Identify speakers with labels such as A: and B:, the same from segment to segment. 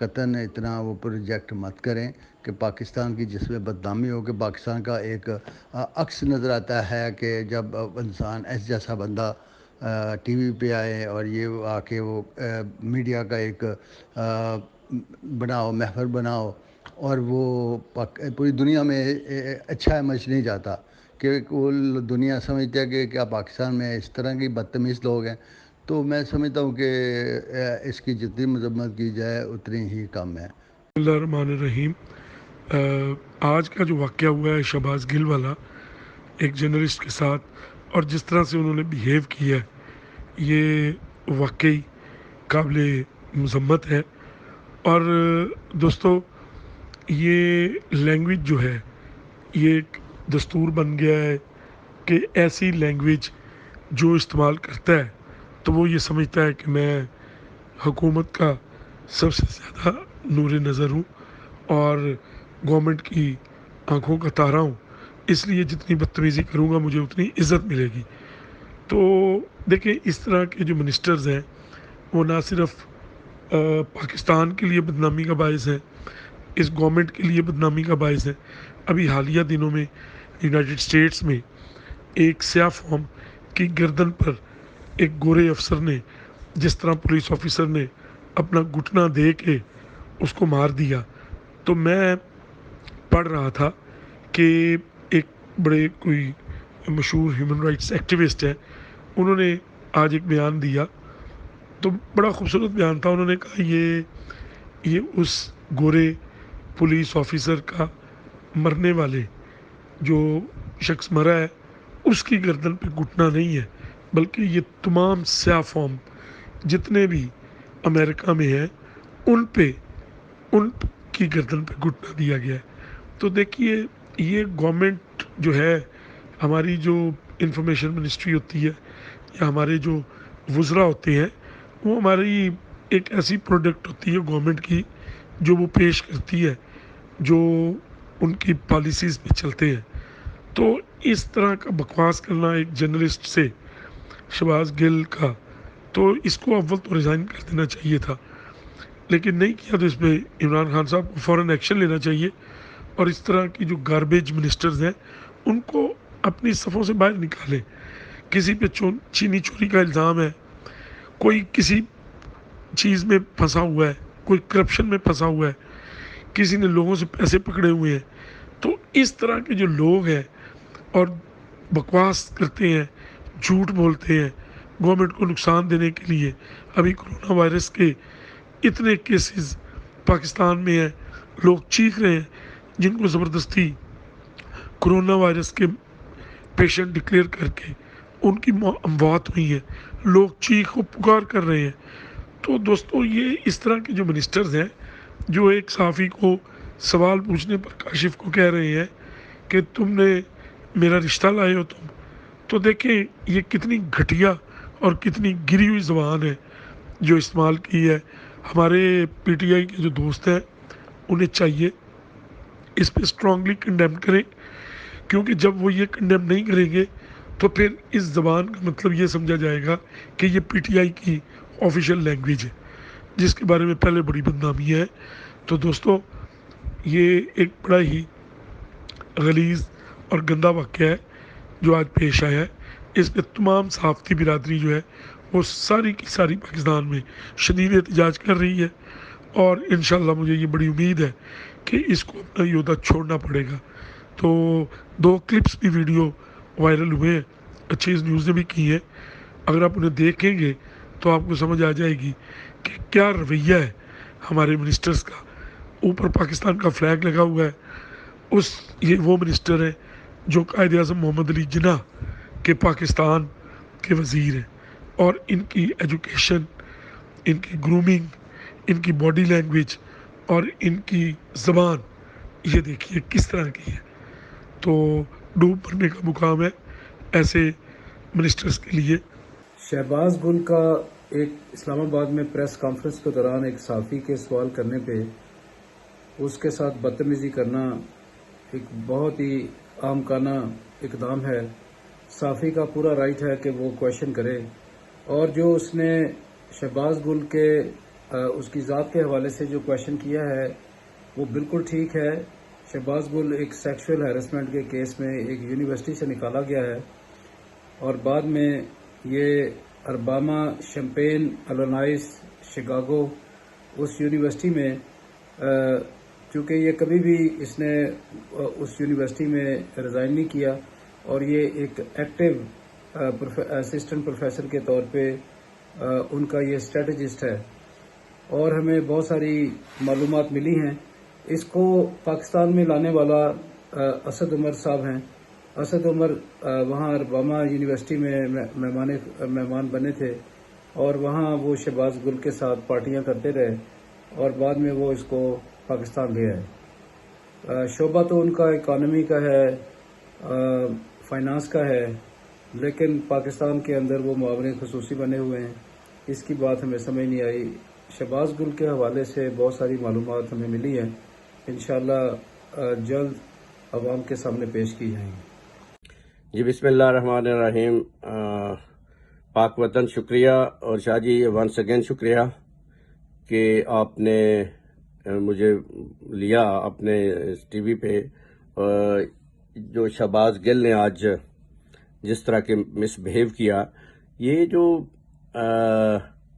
A: قطن اتنا وہ پروجیکٹ مت کریں کہ پاکستان کی جس میں بدنامی ہو کہ پاکستان کا ایک عکس نظر آتا ہے کہ جب انسان ایس جیسا بندہ ٹی وی پہ آئے اور یہ آ کے وہ میڈیا کا ایک بناؤ محور بناؤ اور وہ پوری دنیا میں اچھا امیج نہیں جاتا کہ وہ دنیا سمجھتا ہے کہ کیا پاکستان میں اس طرح کی بدتمیز لوگ ہیں. تو میں سمجھتا ہوں کہ اس کی جتنی مذمت کی جائے اتنی ہی کم ہے.
B: بسم اللہ الرحمن الرحیم. آج کا جو واقعہ ہوا ہے شہباز گل والا ایک جرنلسٹ کے ساتھ اور جس طرح سے انہوں نے بیہیو کیا ہے یہ واقعی قابل مذمت ہے. اور دوستو یہ لینگویج جو ہے یہ ایک دستور بن گیا ہے کہ ایسی لینگویج جو استعمال کرتا ہے تو وہ یہ سمجھتا ہے کہ میں حکومت کا سب سے زیادہ نور نظر ہوں اور گورنمنٹ کی آنکھوں کا تارا ہوں، اس لیے جتنی بدتمیزی کروں گا مجھے اتنی عزت ملے گی. تو دیکھیں اس طرح کے جو منسٹرز ہیں وہ نہ صرف پاکستان کے لیے بدنامی کا باعث ہیں، اس گورنمنٹ کے لیے بدنامی کا باعث ہے. ابھی حالیہ دنوں میں یونائٹڈ اسٹیٹس میں ایک سیاہ فام کی گردن پر ایک گورے افسر نے جس طرح پولیس آفیسر نے اپنا گھٹنا دے کے اس کو مار دیا. تو میں پڑھ رہا تھا کہ ایک بڑے کوئی مشہور ہیومن رائٹس ایکٹیوسٹ ہیں، انہوں نے آج ایک بیان دیا تو بڑا خوبصورت بیان تھا. انہوں نے کہا یہ اس گورے پولیس آفیسر کا مرنے والے جو شخص مرا ہے اس کی گردن پہ گھٹنا نہیں ہے بلکہ یہ تمام سیاہ فام جتنے بھی امریکہ میں ہیں ان کی گردن پہ گھٹنا دیا گیا ہے. تو دیکھیے یہ گورنمنٹ جو ہے ہماری جو انفارمیشن منسٹری ہوتی ہے یا ہمارے جو وزراء ہوتے ہیں وہ ہماری ایک ایسی پروڈکٹ ہوتی ہے گورنمنٹ کی جو وہ پیش کرتی ہے جو ان کی پالیسیز پہ چلتے ہیں. تو اس طرح کا بکواس کرنا ایک جرنلسٹ سے شہباز گل کا تو اس کو اول تو ریزائن کر دینا چاہیے تھا، لیکن نہیں کیا تو اس پہ عمران خان صاحب کو فوراً ایکشن لینا چاہیے اور اس طرح کی جو گاربیج منسٹرز ہیں ان کو اپنی صفوں سے باہر نکالیں. کسی پہ چینی چوری کا الزام ہے، کوئی کسی چیز میں پھنسا ہوا ہے، کوئی کرپشن میں پھنسا ہوا ہے، کسی نے لوگوں سے پیسے پکڑے ہوئے ہیں، تو اس طرح کے جو لوگ ہیں اور بکواس کرتے ہیں، جھوٹ بولتے ہیں گورنمنٹ کو نقصان دینے کے لیے. ابھی کرونا وائرس کے اتنے کیسز پاکستان میں ہیں، لوگ چیخ رہے ہیں جن کو زبردستی کرونا وائرس کے پیشنٹ ڈکلیئر کر کے ان کی اموات ہوئی ہیں، لوگ چیخ و پکار کر رہے ہیں. تو دوستو یہ اس طرح کے جو منسٹرز ہیں جو ایک صحافی کو سوال پوچھنے پر کاشف کو کہہ رہے ہیں کہ تم نے میرا رشتہ لائے ہو تم، تو دیکھیں یہ کتنی گھٹیا اور کتنی گری ہوئی زبان ہے جو استعمال کی ہے. ہمارے پی ٹی آئی کے جو دوست ہیں انہیں چاہیے اس پہ اسٹرانگلی کنڈیم کریں، کیونکہ جب وہ یہ کنڈیم نہیں کریں گے تو پھر اس زبان کا مطلب یہ سمجھا جائے گا کہ یہ پی ٹی آئی کی آفیشیل لینگویج ہے جس کے بارے میں پہلے بڑی بدنامی ہے. تو دوستو یہ ایک بڑا ہی غلیظ اور گندا واقعہ ہے جو آج پیش آیا ہے. اس پہ تمام صحافتی برادری جو ہے وہ ساری کی ساری پاکستان میں شدید احتجاج کر رہی ہے اور انشاءاللہ مجھے یہ بڑی امید ہے کہ اس کو اپنا یہ عہدہ چھوڑنا پڑے گا. تو 2 کلپس بھی ویڈیو وائرل ہوئے ہیں، اچھیز نیوز نے بھی کی ہے، اگر آپ انہیں دیکھیں گے تو آپ کو سمجھ آ جائے گی کہ کیا رویہ ہے ہمارے منسٹرز کا. اوپر پاکستان کا فلیگ لگا ہوا ہے، یہ وہ منسٹر ہیں جو قائد اعظم محمد علی جناح کے پاکستان کے وزیر ہیں اور ان کی ایجوکیشن، ان کی گرومنگ، ان کی باڈی لینگویج اور ان کی زبان یہ دیکھیے کس طرح کی ہے. تو ڈوب مرنے کا مقام ہے ایسے منسٹرز کے لیے.
C: شہباز گل کا ایک اسلام آباد میں پریس کانفرنس کے دوران ایک صحافی کے سوال کرنے پہ اس کے ساتھ بدتمیزی کرنا ایک بہت ہی عام کانہ اقدام ہے. صحافی کا پورا رائٹ ہے کہ وہ کویشچن کرے، اور جو اس نے شہباز گل کے اس کی ذات کے حوالے سے جو کویشچن کیا ہے وہ بالکل ٹھیک ہے. شہباز گل ایک سیکشول ہیرسمنٹ کے کیس میں ایک یونیورسٹی سے نکالا گیا ہے اور بعد میں یہ ارباما شمپین الونائس شکاگو اس یونیورسٹی میں چونکہ یہ کبھی بھی اس نے اس یونیورسٹی میں ریزائن نہیں کیا اور یہ ایک ایکٹیو اسسٹنٹ پروفیسر کے طور پہ ان کا یہ اسٹریٹجسٹ ہے اور ہمیں بہت ساری معلومات ملی ہیں. اس کو پاکستان میں لانے والا اسد عمر صاحب ہیں. اسد عمر وہاں ارباما یونیورسٹی میں مہمان بنے تھے اور وہاں وہ شہباز گل کے ساتھ پارٹیاں کرتے رہے اور بعد میں وہ اس کو پاکستان لے آئے. شعبہ تو ان کا اکانومی کا ہے, فائنانس کا ہے, لیکن پاکستان کے اندر وہ معاون خصوصی بنے ہوئے ہیں. اس کی بات ہمیں سمجھ نہیں آئی. شہباز گل کے حوالے سے بہت ساری معلومات ہمیں ملی ہیں, انشاءاللہ جلد عوام کے سامنے پیش کی جائیں گی.
D: جی بسم اللہ الرحمن الرحیم. پاک وطن شکریہ اور شاہ جی ونس اگین شکریہ کہ آپ نے مجھے لیا اپنے ٹی وی پہ. جو شہباز گل نے آج جس طرح کے مس بہیو کیا, یہ جو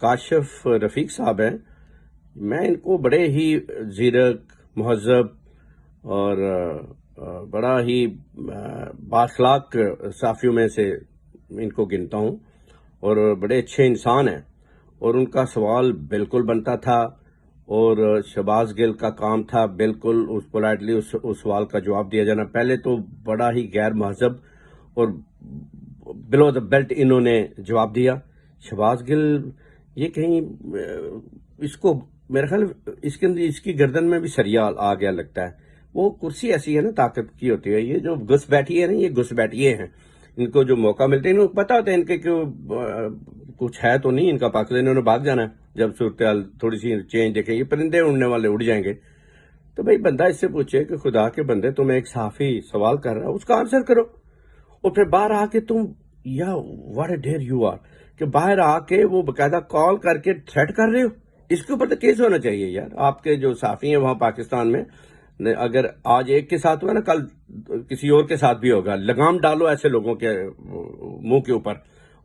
D: کاشف رفیق صاحب ہیں, میں ان کو بڑے ہی زیرک, مہذب اور بڑا ہی بااخلاق صحافیوں میں سے ان کو گنتا ہوں اور بڑے اچھے انسان ہیں. اور ان کا سوال بالکل بنتا تھا اور شہباز گل کا کام تھا بالکل پولائٹلی اس سوال کا جواب دیا جانا. پہلے تو بڑا ہی غیر مہذب اور بلو دا بیلٹ انہوں نے جواب دیا. شہباز گل یہ کہیں اس کو میرا خیال اس کے اندر اس کی گردن میں بھی سریا آ گیا لگتا ہے. وہ کرسی ایسی ہے نا, طاقت کی ہوتی ہے. یہ جو گھس بیٹھی ہے نا, یہ گھس بیٹھیے ہیں. ان کو جو موقع ملتے ہیں ان کو پتا ہوتا ہے ان کے کچھ ہے تو نہیں ان کا پاکستان, انہوں نے بھاگ جانا ہے جب صورتحال تھوڑی سی چینج دیکھیں. یہ پرندے اڑنے والے اڑ جائیں گے. تو بھائی بندہ اس سے پوچھے کہ خدا کے بندے تمہیں ایک صحافی سوال کر رہا ہے, اس کا آنسر کرو. اور پھر باہر آ کے تم یا what a dear you are کہ باہر آ کے وہ باقاعدہ کال کر کے تھریٹ کر رہے ہو. اس کے اوپر تو کیس ہونا چاہیے یار. آپ کے جو صحافی ہیں وہاں پاکستان میں, اگر آج ایک کے ساتھ ہوا نا, کل کسی اور کے ساتھ بھی ہوگا. لگام ڈالو ایسے لوگوں کے منہ کے اوپر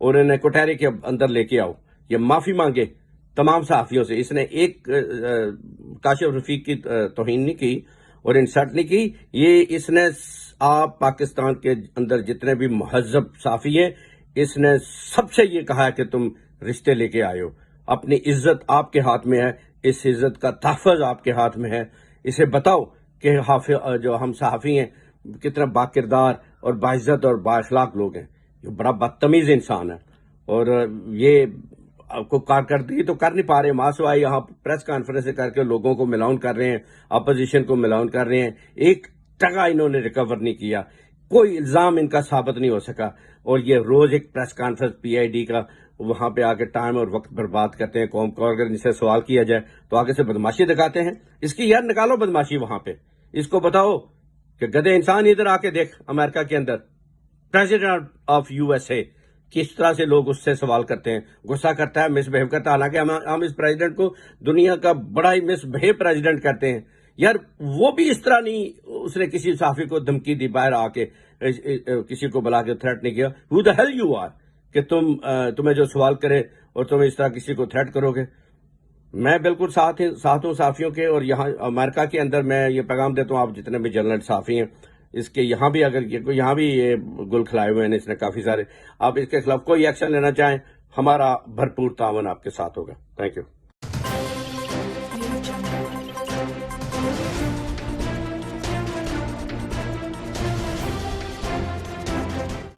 D: اور انہیں کوٹہرے کے اندر لے کے آؤ. یہ معافی مانگے تمام صحافیوں سے. اس نے ایک کاشف رفیق کی توہین نہیں کی اور انسلٹ نہیں کی. یہ اس نے آپ پاکستان کے اندر جتنے بھی مہذب صحافی ہیں, اس نے سب سے یہ کہا ہے کہ تم رشتے لے کے آئے ہو. اپنی عزت آپ کے ہاتھ میں ہے, اس عزت کا تحفظ آپ کے ہاتھ میں ہے. اسے بتاؤ کہ جو ہم صحافی ہیں کتنا با کردار اور باعزت اور با اخلاق لوگ ہیں. یہ بڑا بدتمیز انسان ہے اور یہ آپ کو کارکردگی تو کر نہیں پا رہے. ماسوائے یہاں پریس کانفرنس کر کے لوگوں کو ملاؤن کر رہے ہیں, اپوزیشن کو ملاؤن کر رہے ہیں. ایک ٹکا انہوں نے ریکور نہیں کیا, کوئی الزام ان کا ثابت نہیں ہو سکا. اور یہ روز ایک press conference P I D کا وہاں پہ آ کے ٹائم اور وقت برباد کرتے ہیں. قوم کو اگر ان سے سوال کیا جائے تو آگے سے بدماشی دکھاتے ہیں. اس کی یار نکالو بدماشی وہاں پہ. اس کو بتاؤ کہ گدے انسان ادھر آ کے دیکھ امریکہ کے اندر president of U S A کس طرح سے لوگ اس سے سوال کرتے ہیں, غصہ کرتا ہے, مس بہیو کرتا ہے. حالانکہ ہم اس پریزیڈنٹ کو دنیا کا بڑا ہی مس بہیو پریزیڈنٹ کرتے ہیں. یار وہ بھی اس طرح نہیں, اس نے کسی صحافی کو دھمکی دی باہر آ کے, کسی کو بلا کے تھریٹ نہیں کیا. ہو دا ہیل یو آر کہ تمہیں جو سوال کرے اور تم اس طرح کسی کو تھریٹ کرو گے. میں بالکل ساتھ ہوں صحافیوں کے. اور یہاں امریکہ کے اندر میں یہ پیغام دیتا ہوں آپ جتنے بھی جرنل صحافی ہیں, اس کے یہاں بھی اگر یہاں بھی یہ گل کھلائے ہوئے ہیں اس نے کافی سارے, آپ اس کے خلاف کوئی ایکشن لینا چاہیں, ہمارا بھرپور تعاون آپ کے ساتھ ہوگا. Thank you.